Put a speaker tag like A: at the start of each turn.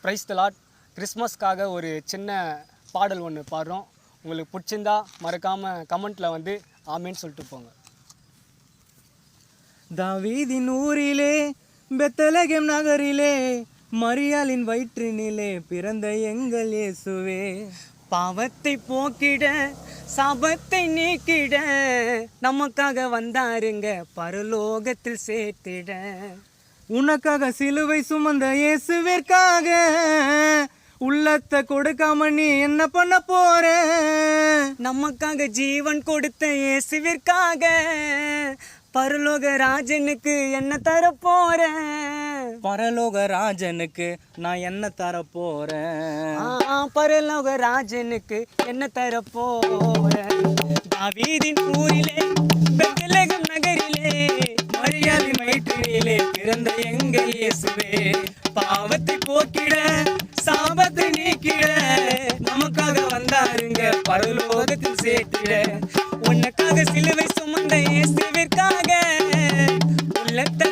A: Praise the Lord. கிறிஸ்மஸ்க்காக ஒரு சின்ன பாடல் ஒன்று பாடுறோம். உங்களுக்கு பிடிச்சிருந்தா மறக்காமல் கமெண்ட்டில் வந்து ஆமேன்னு சொல்லிட்டு போங்க.
B: தாவீதின் ஊரிலே பெத்லகேம் நகரிலே மரியாளின் வயிற்றினிலே பிறந்த எங்கள் இயேசுவே,
A: பாவத்தை போக்கிட சாபத்தை நீக்கிட நமக்காக வந்தாருங்க பரலோகத்தில் சேர்த்திட.
B: உனக்காக சிலுவை சுமந்த இயேசுவிற்காக உள்ளத்தை கொடுக்காம நீ என்ன பண்ண போற?
A: நமக்காக ஜீவன் கொடுத்த இயேசுவிற்காக பரலோக ராஜனுக்கு என்ன தர போறேன்?
B: பரலோக ராஜனுக்கு நான் என்ன தர போறேன்?
A: பரலோக ராஜனுக்கு என்ன தர போறேன்? தாவீதின் ஊரிலே பெத்லகேம் நகரிலே
B: மரியாளின் வயிற்றினிலே பிறந்த எங்கள் இயேசுவே,
A: பாவத்தை போக்கிட சாபத்தை நீக்கிட
B: நமக்காக வந்தாருங்க
A: பரலோகத்தில் சேர்த்திட. உனக்காக சிலுவை சுமந்த இயேசுவிற்காக உள்ளத்தை